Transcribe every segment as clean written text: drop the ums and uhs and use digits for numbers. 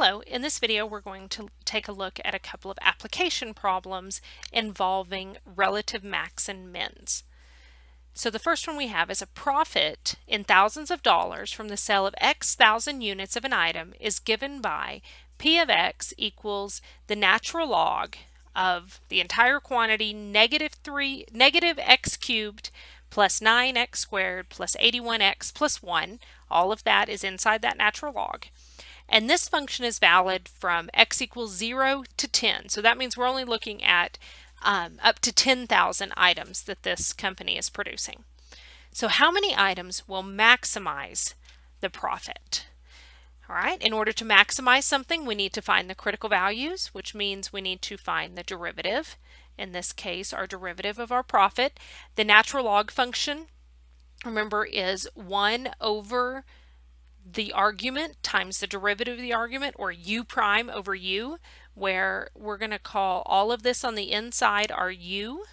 Hello, in this video we're going to take a look at a couple of application problems involving relative max and mins. So the first one we have is a profit in thousands of dollars from the sale of X thousand units of an item is given by P of X equals the natural log of the entire quantity negative X cubed plus 9x squared plus 81x plus 1. All of that is inside that natural log. And this function is valid from x equals 0 to 10. So that means we're only looking at up to 10,000 items that this company is producing. So how many items will maximize the profit? All right, in order to maximize something, we need to find the critical values, which means we need to find the derivative. In this case, our derivative of our profit. The natural log function, remember, is 1 over the argument times the derivative of the argument, or u prime over u, where we're going to call all of this on the inside our u.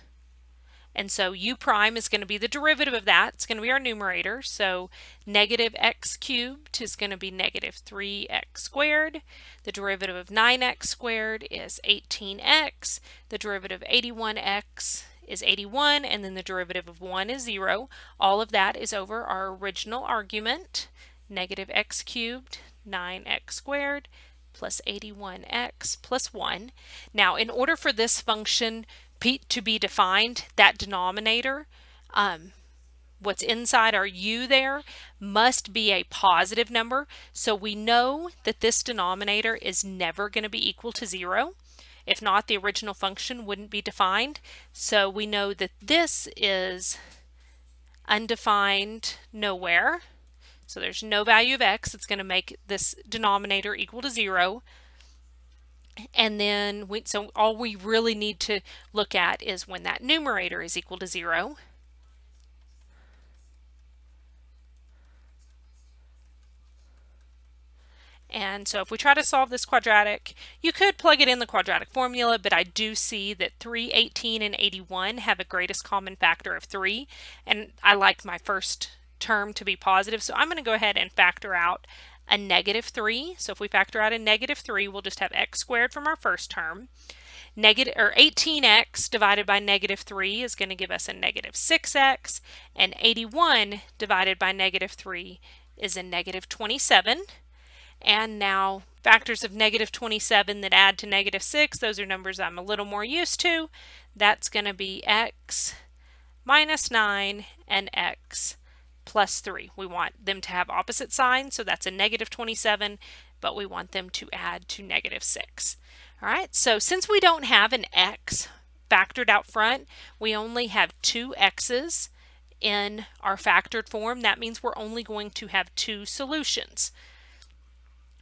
And so u prime is going to be the derivative of that. It's going to be our numerator. So negative x cubed is going to be negative 3x squared. The derivative of 9x squared is 18x. The derivative of 81x is 81. And then the derivative of 1 is 0. All of that is over our original argument. Negative x cubed, 9x squared, plus 81x plus 1. Now, in order for this function to be defined, that denominator, what's inside our u there, must be a positive number. So we know that this denominator is never going to be equal to 0. If not, the original function wouldn't be defined. So we know that this is undefined nowhere. So there's no value of x. It's going to make this denominator equal to 0. And then, so all we really need to look at is when that numerator is equal to 0. And so if we try to solve this quadratic, you could plug it in the quadratic formula, but I do see that 3, 18, and 81 have a greatest common factor of 3. And I like my first term to be positive, so I'm going to go ahead and factor out a negative 3. So if we factor out a negative 3, we'll just have x squared from our first term. 18x divided by negative 3 is going to give us a negative 6x, and 81 divided by negative 3 is a negative 27. And now factors of negative 27 that add to negative 6, those are numbers I'm a little more used to. That's going to be x minus 9 and x plus 3. We want them to have opposite signs, so that's a negative 27, but we want them to add to negative 6. All right, so since we don't have an x factored out front, we only have 2 x's in our factored form. That means we're only going to have 2 solutions.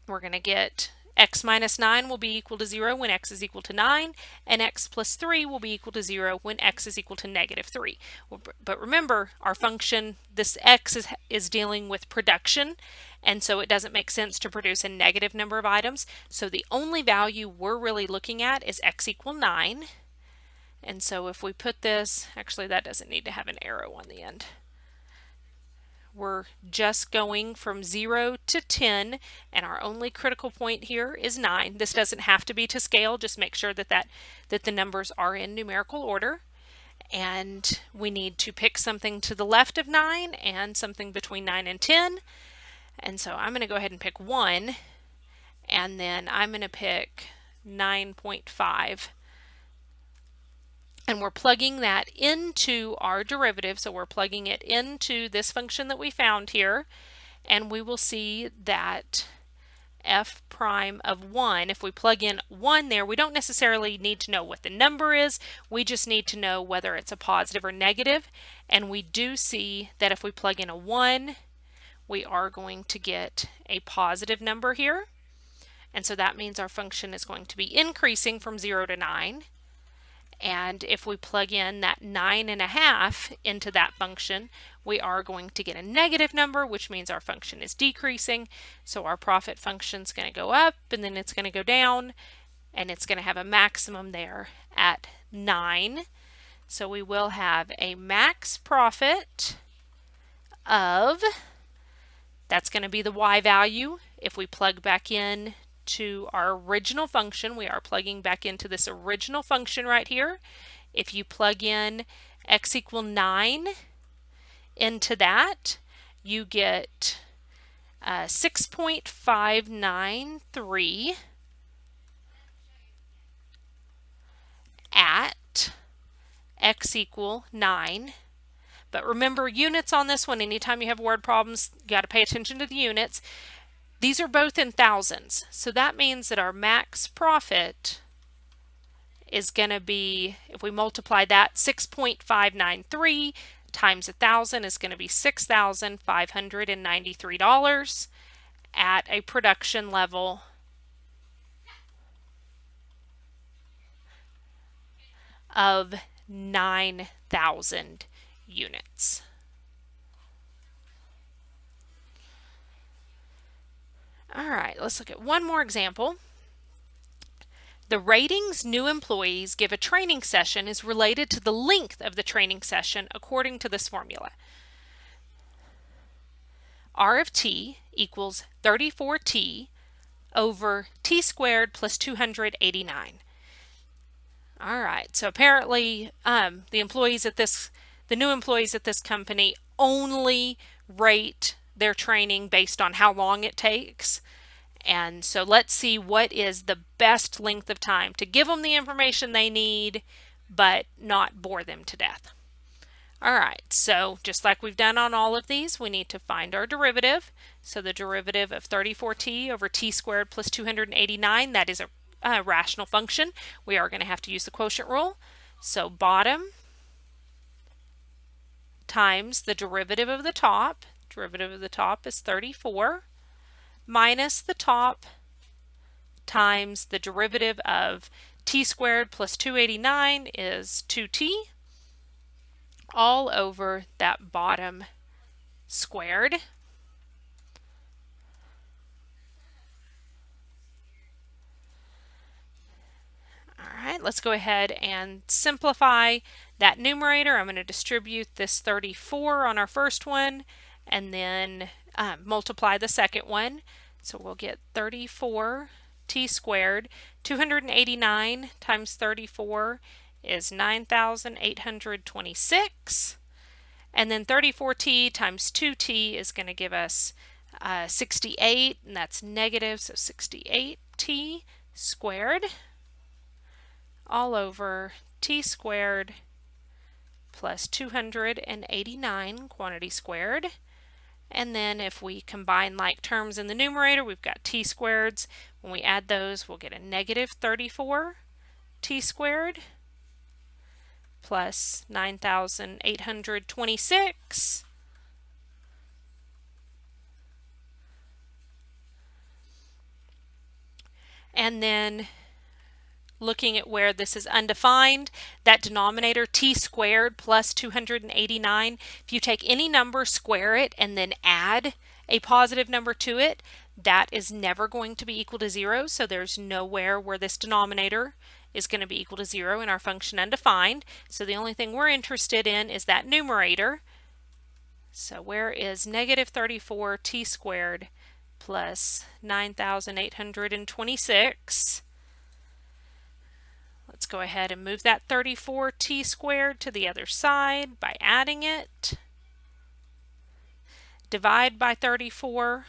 We're going to get x minus 9 will be equal to 0 when x is equal to 9, and x plus 3 will be equal to 0 when x is equal to negative 3. But remember, our function, this x is dealing with production, and so it doesn't make sense to produce a negative number of items. So the only value we're really looking at is x equal 9. And so if we put this, actually that doesn't need to have an arrow on the end. We're just going from 0 to 10, and our only critical point here is 9. This doesn't have to be to scale, just make sure that the numbers are in numerical order. And we need to pick something to the left of 9 and something between 9 and 10. And so I'm going to go ahead and pick 1, and then I'm going to pick 9.5. And we're plugging that into our derivative, so we're plugging it into this function that we found here, and we will see that f prime of 1, if we plug in 1 there, we don't necessarily need to know what the number is, we just need to know whether it's a positive or negative, and we do see that if we plug in a 1, we are going to get a positive number here, and so that means our function is going to be increasing from 0 to 9. And if we plug in that 9.5 into that function, we are going to get a negative number, which means our function is decreasing. So our profit function is going to go up, and then it's going to go down, and it's going to have a maximum there at 9. So we will have a max profit of, that's going to be the y value. If we plug back in to our original function. We are plugging back into this original function right here. If you plug in x equal 9 into that, you get 6.593 at x equal 9. But remember, units on this one, anytime you have word problems, you got to pay attention to the units. These are both in thousands, so that means that our max profit is going to be, if we multiply that, 6.593 times 1,000 is going to be $6,593 at a production level of 9,000 units. All right, let's look at one more example. The ratings new employees give a training session is related to the length of the training session according to this formula. R of t equals 34t over t squared plus 289. All right, so apparently the new employees at this company only rate their training based on how long it takes. And so let's see what is the best length of time to give them the information they need, but not bore them to death. All right, so just like we've done on all of these, we need to find our derivative. So the derivative of 34t over t squared plus 289, that is a rational function. We are going to have to use the quotient rule. So bottom times the derivative of the top. Derivative of the top is 34 minus the top times the derivative of t squared plus 289 is 2t all over that bottom squared. All right, let's go ahead and simplify that numerator. I'm going to distribute this 34 on our first one and then multiply the second one. So we'll get 34 t squared. 289 times 34 is 9,826. And then 34t times 2t is going to give us 68, and that's negative, so 68t squared all over t squared plus 289 quantity squared. And then if we combine like terms in the numerator, we've got t squareds. When we add those, we'll get a negative 34 t squared plus 9,826. And then looking at where this is undefined, that denominator t squared plus 289, if you take any number, square it, and then add a positive number to it, that is never going to be equal to 0. So there's nowhere where this denominator is going to be equal to 0 in our function undefined. So the only thing we're interested in is that numerator. So where is negative 34 t squared plus 9,826? Let's go ahead and move that 34t squared to the other side by adding it. Divide by 34,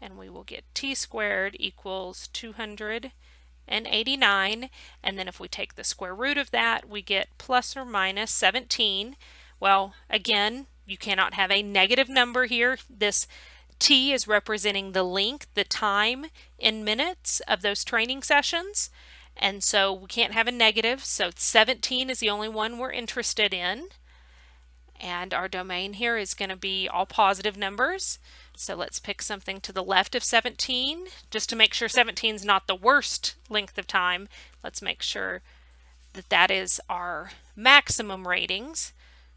and we will get t squared equals 289. And then if we take the square root of that, we get plus or minus 17. Well, again, you cannot have a negative number here. This t is representing the length, the time in minutes of those training sessions. And so we can't have a negative, so 17 is the only one we're interested in. And our domain here is going to be all positive numbers. So let's pick something to the left of 17, just to make sure 17 is not the worst length of time. Let's make sure that that is our maximum ratings.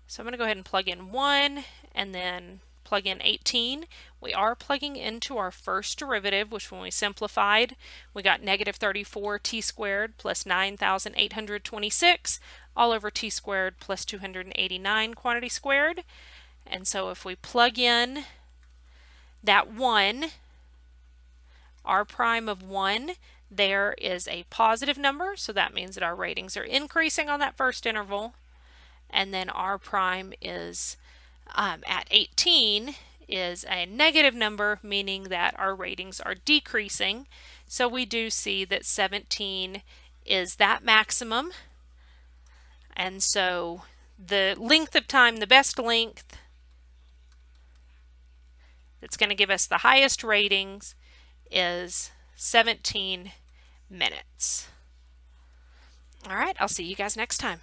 So I'm going to go ahead and plug in 1 and then plug in 18. We are plugging into our first derivative, which when we simplified, we got negative 34 t squared plus 9,826 all over t squared plus 289 quantity squared. And so if we plug in that 1, R prime of 1, there is a positive number, so that means that our ratings are increasing on that first interval. And then R prime is at 18 is a negative number, meaning that our ratings are decreasing. So we do see that 17 is that maximum. And so the length of time, the best length that's going to give us the highest ratings is 17 minutes. All right, I'll see you guys next time.